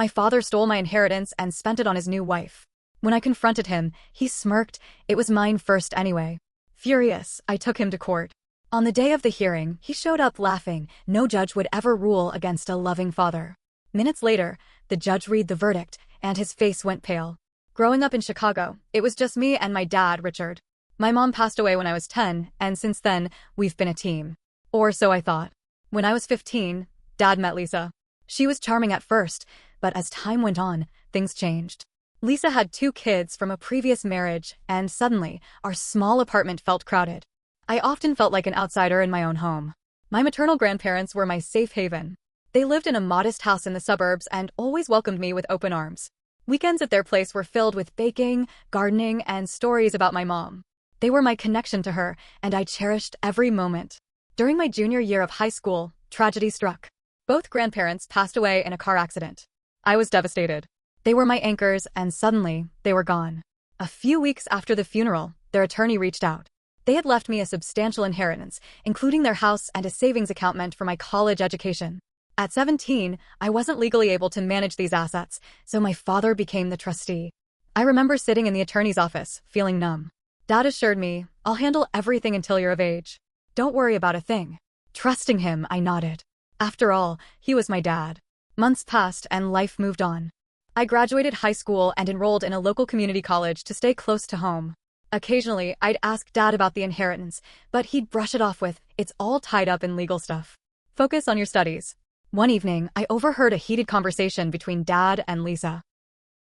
My father stole my inheritance and spent it on his new wife. When I confronted him, he smirked. It was mine first anyway. Furious, I took him to court. On the day of the hearing, he showed up laughing. No judge would ever rule against a loving father. Minutes later, the judge read the verdict, and his face went pale. Growing up in Chicago, it was just me and my dad, Richard. My mom passed away when I was 10, and since then, we've been a team. Or so I thought. When I was 15, Dad met Lisa. She was charming at first, but as time went on, things changed. Lisa had 2 kids from a previous marriage, and suddenly, our small apartment felt crowded. I often felt like an outsider in my own home. My maternal grandparents were my safe haven. They lived in a modest house in the suburbs and always welcomed me with open arms. Weekends at their place were filled with baking, gardening, and stories about my mom. They were my connection to her, and I cherished every moment. During my junior year of high school, tragedy struck. Both grandparents passed away in a car accident. I was devastated. They were my anchors, and suddenly, they were gone. A few weeks after the funeral, their attorney reached out. They had left me a substantial inheritance, including their house and a savings account meant for my college education. At 17, I wasn't legally able to manage these assets, so my father became the trustee. I remember sitting in the attorney's office, feeling numb. Dad assured me, "I'll handle everything until you're of age. Don't worry about a thing." Trusting him, I nodded. After all, he was my dad. Months passed and life moved on. I graduated high school and enrolled in a local community college to stay close to home. Occasionally, I'd ask Dad about the inheritance, but he'd brush it off with, "It's all tied up in legal stuff. Focus on your studies." One evening, I overheard a heated conversation between Dad and Lisa.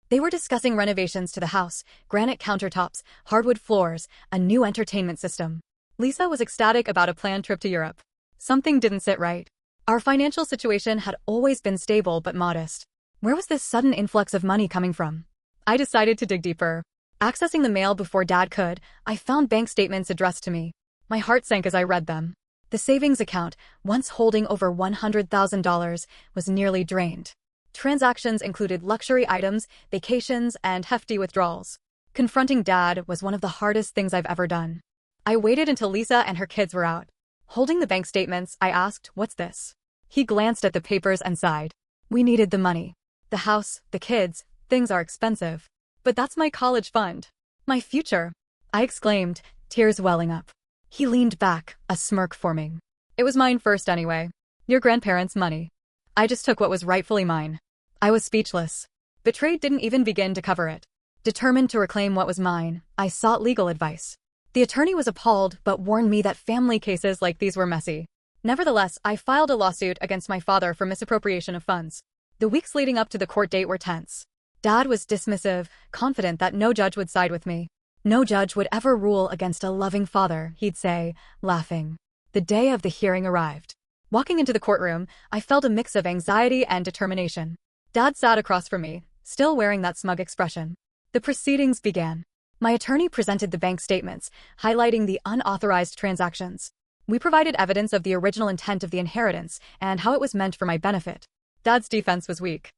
They were discussing renovations to the house, granite countertops, hardwood floors, a new entertainment system. Lisa was ecstatic about a planned trip to Europe. Something didn't sit right. Our financial situation had always been stable but modest. Where was this sudden influx of money coming from? I decided to dig deeper. Accessing the mail before Dad could, I found bank statements addressed to me. My heart sank as I read them. The savings account, once holding over $100,000, was nearly drained. Transactions included luxury items, vacations, and hefty withdrawals. Confronting Dad was one of the hardest things I've ever done. I waited until Lisa and her kids were out. Holding the bank statements, I asked, "What's this?" He glanced at the papers and sighed. "We needed the money. The house, the kids, things are expensive. But that's my college fund. My future," I exclaimed, tears welling up. He leaned back, a smirk forming. "It was mine first anyway. Your grandparents' money. I just took what was rightfully mine." I was speechless. Betrayed didn't even begin to cover it. Determined to reclaim what was mine, I sought legal advice. The attorney was appalled but warned me that family cases like these were messy. Nevertheless, I filed a lawsuit against my father for misappropriation of funds. The weeks leading up to the court date were tense. Dad was dismissive, confident that no judge would side with me. No judge would ever rule against a loving father, he'd say, laughing. The day of the hearing arrived. Walking into the courtroom, I felt a mix of anxiety and determination. Dad sat across from me, still wearing that smug expression. The proceedings began. My attorney presented the bank statements, highlighting the unauthorized transactions. We provided evidence of the original intent of the inheritance and how it was meant for my benefit. Dad's defense was weak.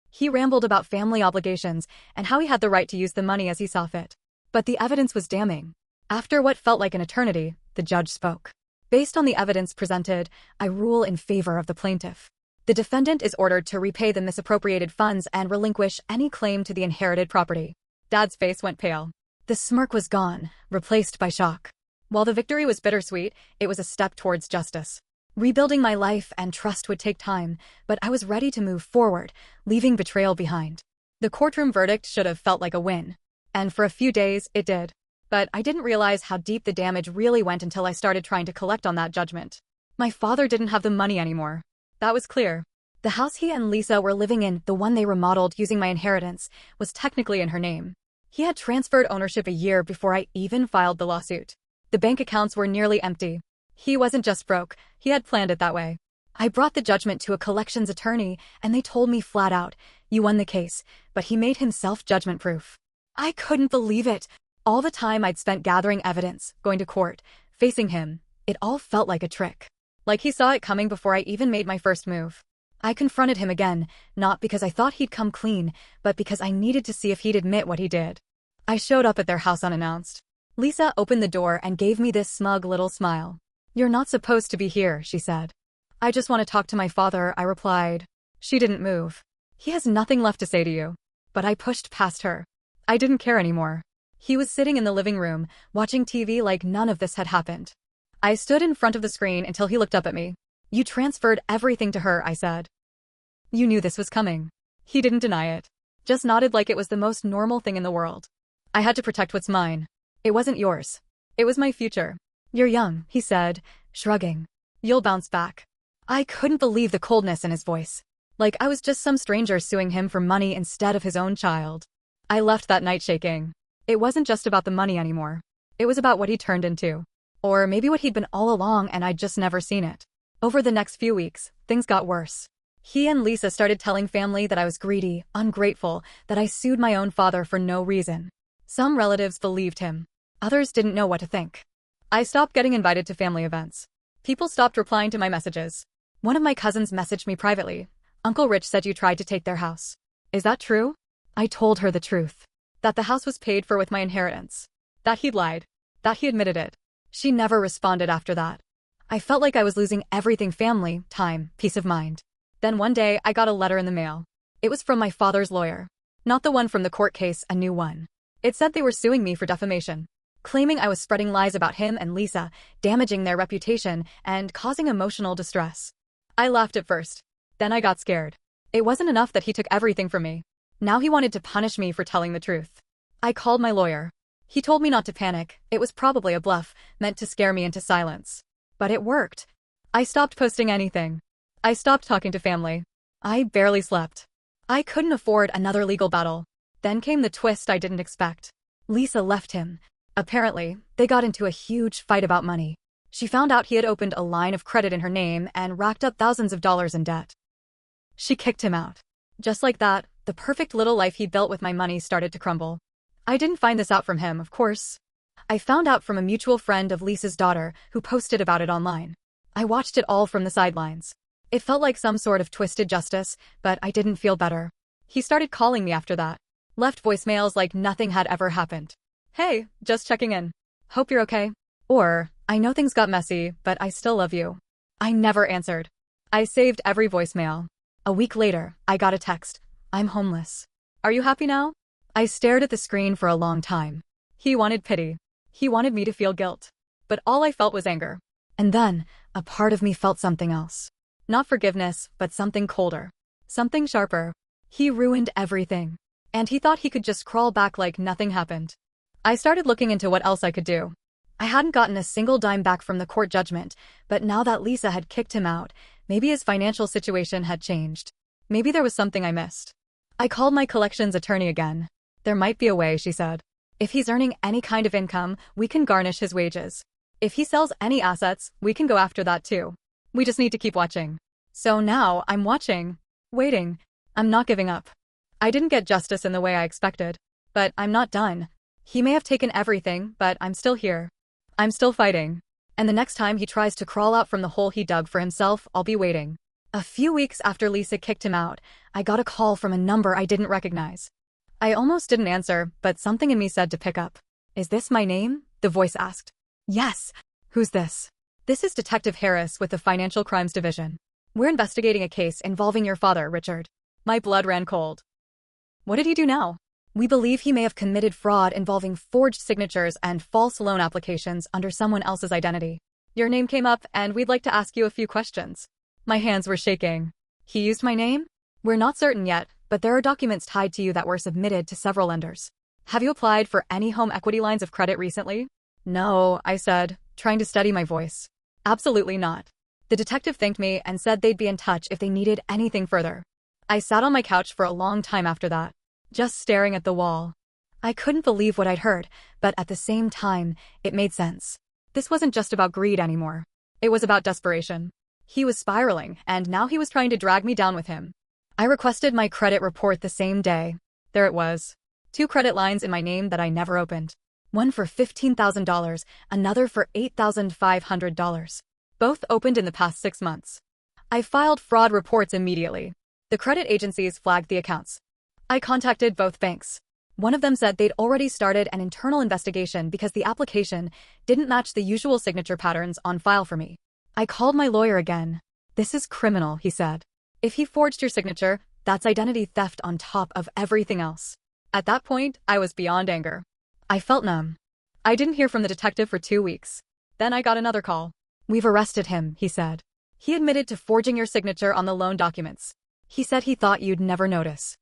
He rambled about family obligations and how he had the right to use the money as he saw fit. But the evidence was damning. After what felt like an eternity, the judge spoke. Based on the evidence presented, I rule in favor of the plaintiff. The defendant is ordered to repay the misappropriated funds and relinquish any claim to the inherited property. Dad's face went pale. The smirk was gone, replaced by shock. While the victory was bittersweet, it was a step towards justice. Rebuilding my life and trust would take time, but I was ready to move forward, leaving betrayal behind. The courtroom verdict should have felt like a win. And for a few days, it did. But I didn't realize how deep the damage really went until I started trying to collect on that judgment. My father didn't have the money anymore. That was clear. The house he and Lisa were living in, the one they remodeled using my inheritance, was technically in her name. He had transferred ownership a year before I even filed the lawsuit. The bank accounts were nearly empty. He wasn't just broke, he had planned it that way. I brought the judgment to a collections attorney, and they told me flat out, "You won the case," but he made himself judgment-proof. I couldn't believe it. All the time I'd spent gathering evidence, going to court, facing him, it all felt like a trick. Like he saw it coming before I even made my first move. I confronted him again, not because I thought he'd come clean, but because I needed to see if he'd admit what he did. I showed up at their house unannounced. Lisa opened the door and gave me this smug little smile. "You're not supposed to be here," she said. "I just want to talk to my father," I replied. She didn't move. He has nothing left to say to you. But I pushed past her. I didn't care anymore. He was sitting in the living room, watching TV like none of this had happened. I stood in front of the screen until he looked up at me. You transferred everything to her, I said. You knew this was coming. He didn't deny it. Just nodded like it was the most normal thing in the world. I had to protect what's mine. It wasn't yours. It was my future. You're young, he said, shrugging. You'll bounce back. I couldn't believe the coldness in his voice. Like I was just some stranger suing him for money instead of his own child. I left that night shaking. It wasn't just about the money anymore. It was about what he turned into. Or maybe what he'd been all along and I'd just never seen it. Over the next few weeks, things got worse. He and Lisa started telling family that I was greedy, ungrateful, that I sued my own father for no reason. Some relatives believed him. Others didn't know what to think. I stopped getting invited to family events. People stopped replying to my messages. One of my cousins messaged me privately. Uncle Rich said you tried to take their house. Is that true? I told her the truth. That the house was paid for with my inheritance. That he'd lied. That he admitted it. She never responded after that. I felt like I was losing everything: family, time, peace of mind. Then one day I got a letter in the mail. It was from my father's lawyer. Not the one from the court case, a new one. It said they were suing me for defamation, claiming I was spreading lies about him and Lisa, damaging their reputation, and causing emotional distress. I laughed at first. Then I got scared. It wasn't enough that he took everything from me. Now he wanted to punish me for telling the truth. I called my lawyer. He told me not to panic. It was probably a bluff, meant to scare me into silence. But it worked. I stopped posting anything. I stopped talking to family. I barely slept. I couldn't afford another legal battle. Then came the twist I didn't expect. Lisa left him. Apparently, they got into a huge fight about money. She found out he had opened a line of credit in her name and racked up thousands of dollars in debt. She kicked him out. Just like that, the perfect little life he built with my money started to crumble. I didn't find this out from him, of course. I found out from a mutual friend of Lisa's daughter who posted about it online. I watched it all from the sidelines. It felt like some sort of twisted justice, but I didn't feel better. He started calling me after that. Left voicemails like nothing had ever happened. Hey, just checking in. Hope you're okay. Or, I know things got messy, but I still love you. I never answered. I saved every voicemail. A week later, I got a text. I'm homeless. Are you happy now? I stared at the screen for a long time. He wanted pity. He wanted me to feel guilt. But all I felt was anger. And then, a part of me felt something else. Not forgiveness, but something colder. Something sharper. He ruined everything. And he thought he could just crawl back like nothing happened. I started looking into what else I could do. I hadn't gotten a single dime back from the court judgment, but now that Lisa had kicked him out, maybe his financial situation had changed. Maybe there was something I missed. I called my collections attorney again. There might be a way, she said. If he's earning any kind of income, we can garnish his wages. If he sells any assets, we can go after that too. We just need to keep watching. So now, I'm watching. Waiting. I'm not giving up. I didn't get justice in the way I expected. But I'm not done. He may have taken everything, but I'm still here. I'm still fighting. And the next time he tries to crawl out from the hole he dug for himself, I'll be waiting. A few weeks after Lisa kicked him out, I got a call from a number I didn't recognize. I almost didn't answer, but something in me said to pick up. Is this my name? The voice asked. Yes. Who's this? This is Detective Harris with the Financial Crimes Division. We're investigating a case involving your father, Richard. My blood ran cold. What did he do now? We believe he may have committed fraud involving forged signatures and false loan applications under someone else's identity. Your name came up and we'd like to ask you a few questions. My hands were shaking. He used my name? We're not certain yet, but there are documents tied to you that were submitted to several lenders. Have you applied for any home equity lines of credit recently? No, I said, trying to steady my voice. Absolutely not. The detective thanked me and said they'd be in touch if they needed anything further. I sat on my couch for a long time after that, just staring at the wall. I couldn't believe what I'd heard, but at the same time, it made sense. This wasn't just about greed anymore. It was about desperation. He was spiraling, and now he was trying to drag me down with him. I requested my credit report the same day. There it was. 2 credit lines in my name that I never opened. One for $15,000, another for $8,500. Both opened in the past 6 months. I filed fraud reports immediately. The credit agencies flagged the accounts. I contacted both banks. One of them said they'd already started an internal investigation because the application didn't match the usual signature patterns on file for me. I called my lawyer again. This is criminal, he said. If he forged your signature, That's identity theft on top of everything else. At that point, I was beyond anger. I felt numb. I didn't hear from the detective for 2 weeks. Then I got another call. "We've arrested him," he said. "He admitted to forging your signature on the loan documents. He said he thought you'd never notice."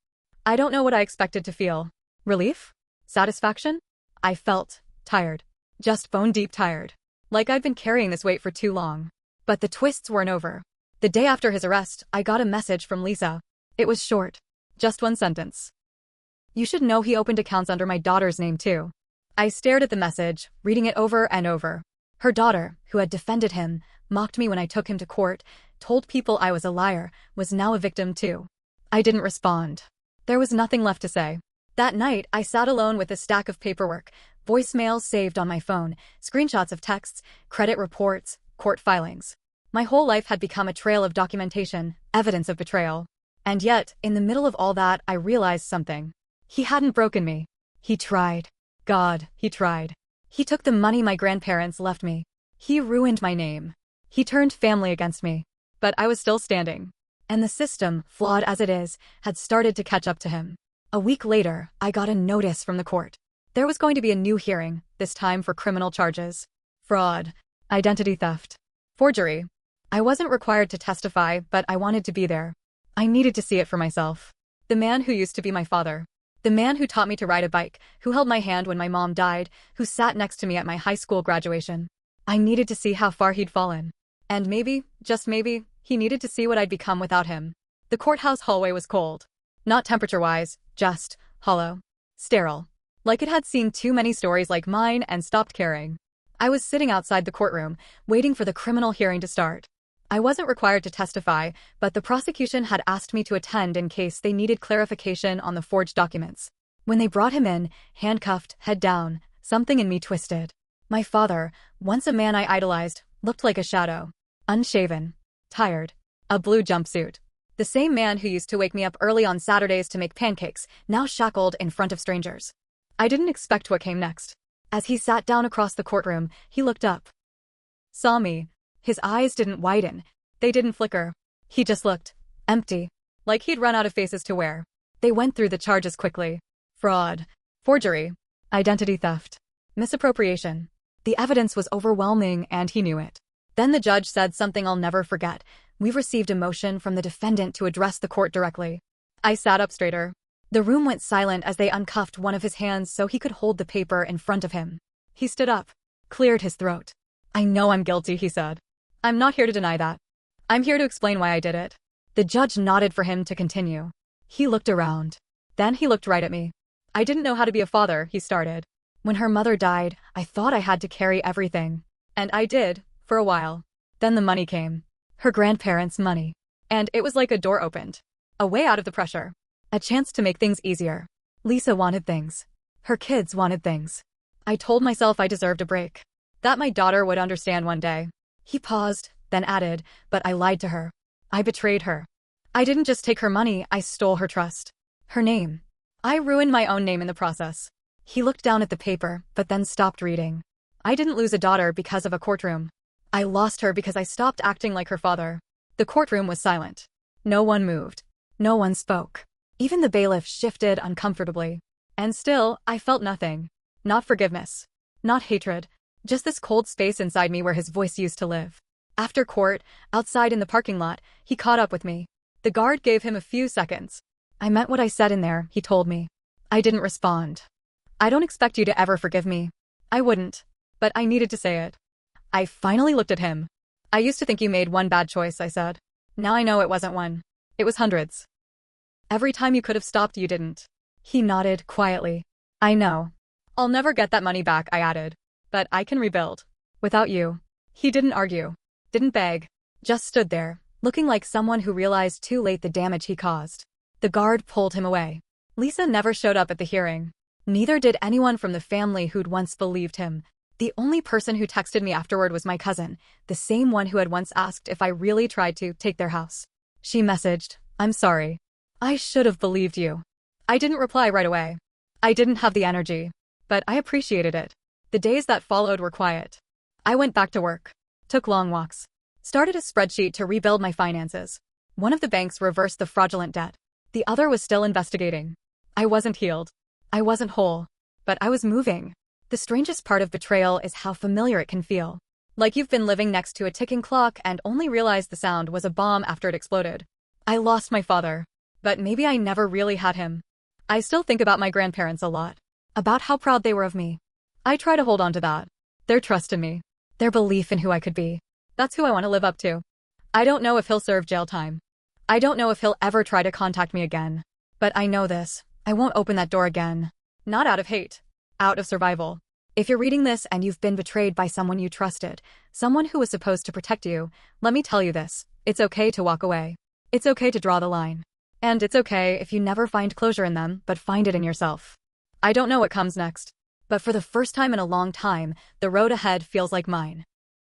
I don't know what I expected to feel. Relief? Satisfaction? I felt tired. Just bone-deep tired. Like I'd been carrying this weight for too long. But the twists weren't over. The day after his arrest, I got a message from Lisa. It was short. Just one sentence. "You should know he opened accounts under my daughter's name too." I stared at the message, reading it over and over. Her daughter, who had defended him, mocked me when I took him to court, told people I was a liar, was now a victim too. I didn't respond. There was nothing left to say. That night, I sat alone with a stack of paperwork, voicemails saved on my phone, screenshots of texts, credit reports, court filings. My whole life had become a trail of documentation, evidence of betrayal. And yet, in the middle of all that, I realized something. He hadn't broken me. He tried. God, he tried. He took the money my grandparents left me. He ruined my name. He turned family against me. But I was still standing. And the system, flawed as it is, had started to catch up to him. A week later, I got a notice from the court. There was going to be a new hearing, this time for criminal charges. Fraud. Identity theft. Forgery. I wasn't required to testify, but I wanted to be there. I needed to see it for myself. The man who used to be my father. The man who taught me to ride a bike, who held my hand when my mom died, who sat next to me at my high school graduation. I needed to see how far he'd fallen. And maybe, just maybe, he needed to see what I'd become without him. The courthouse hallway was cold. Not temperature-wise, just hollow. Sterile. Like it had seen too many stories like mine and stopped caring. I was sitting outside the courtroom, waiting for the criminal hearing to start. I wasn't required to testify, but the prosecution had asked me to attend in case they needed clarification on the forged documents. When they brought him in, handcuffed, head down, something in me twisted. My father, once a man I idolized, looked like a shadow. Unshaven. Tired. A blue jumpsuit. The same man who used to wake me up early on Saturdays to make pancakes, now shackled in front of strangers. I didn't expect what came next. As he sat down across the courtroom, he looked up. Saw me. His eyes didn't widen. They didn't flicker. He just looked empty. Like he'd run out of faces to wear. They went through the charges quickly. Fraud. Forgery. Identity theft. Misappropriation. The evidence was overwhelming and he knew it. Then the judge said something I'll never forget. "We've received a motion from the defendant to address the court directly." I sat up straighter. The room went silent as they uncuffed one of his hands so he could hold the paper in front of him. He stood up, cleared his throat. "I know I'm guilty," he said. "I'm not here to deny that. I'm here to explain why I did it." The judge nodded for him to continue. He looked around. Then he looked right at me. "I didn't know how to be a father," he started. "When her mother died, I thought I had to carry everything. And I did, for a while. Then the money came. Her grandparents' money. And it was like a door opened. A way out of the pressure. A chance to make things easier. Lisa wanted things. Her kids wanted things. I told myself I deserved a break. That my daughter would understand one day." He paused, then added, "But I lied to her. I betrayed her. I didn't just take her money, I stole her trust. Her name. I ruined my own name in the process." He looked down at the paper, but then stopped reading. "I didn't lose a daughter because of a courtroom. I lost her because I stopped acting like her father." The courtroom was silent. No one moved. No one spoke. Even the bailiff shifted uncomfortably. And still, I felt nothing. Not forgiveness. Not hatred. Just this cold space inside me where his voice used to live. After court, outside in the parking lot, he caught up with me. The guard gave him a few seconds. "I meant what I said in there," he told me. I didn't respond. "I don't expect you to ever forgive me." I wouldn't. But I needed to say it. I finally looked at him. "I used to think you made one bad choice," I said. "Now I know it wasn't one. It was hundreds. Every time you could have stopped, you didn't." He nodded quietly. "I know. I'll never get that money back," I added. "But I can rebuild. Without you." He didn't argue. Didn't beg. Just stood there, looking like someone who realized too late the damage he caused. The guard pulled him away. Lisa never showed up at the hearing. Neither did anyone from the family who'd once believed him. The only person who texted me afterward was my cousin, the same one who had once asked if I really tried to take their house. She messaged, "I'm sorry. I should have believed you." I didn't reply right away. I didn't have the energy. But I appreciated it. The days that followed were quiet. I went back to work. Took long walks. Started a spreadsheet to rebuild my finances. One of the banks reversed the fraudulent debt. The other was still investigating. I wasn't healed. I wasn't whole. But I was moving. The strangest part of betrayal is how familiar it can feel. Like you've been living next to a ticking clock and only realized the sound was a bomb after it exploded. I lost my father. But maybe I never really had him. I still think about my grandparents a lot. About how proud they were of me. I try to hold on to that. Their trust in me. Their belief in who I could be. That's who I want to live up to. I don't know if he'll serve jail time. I don't know if he'll ever try to contact me again. But I know this. I won't open that door again. Not out of hate. Out of survival. If you're reading this and you've been betrayed by someone you trusted, someone who was supposed to protect you, let me tell you this. It's okay to walk away. It's okay to draw the line. And it's okay if you never find closure in them, but find it in yourself. I don't know what comes next. But for the first time in a long time, the road ahead feels like mine.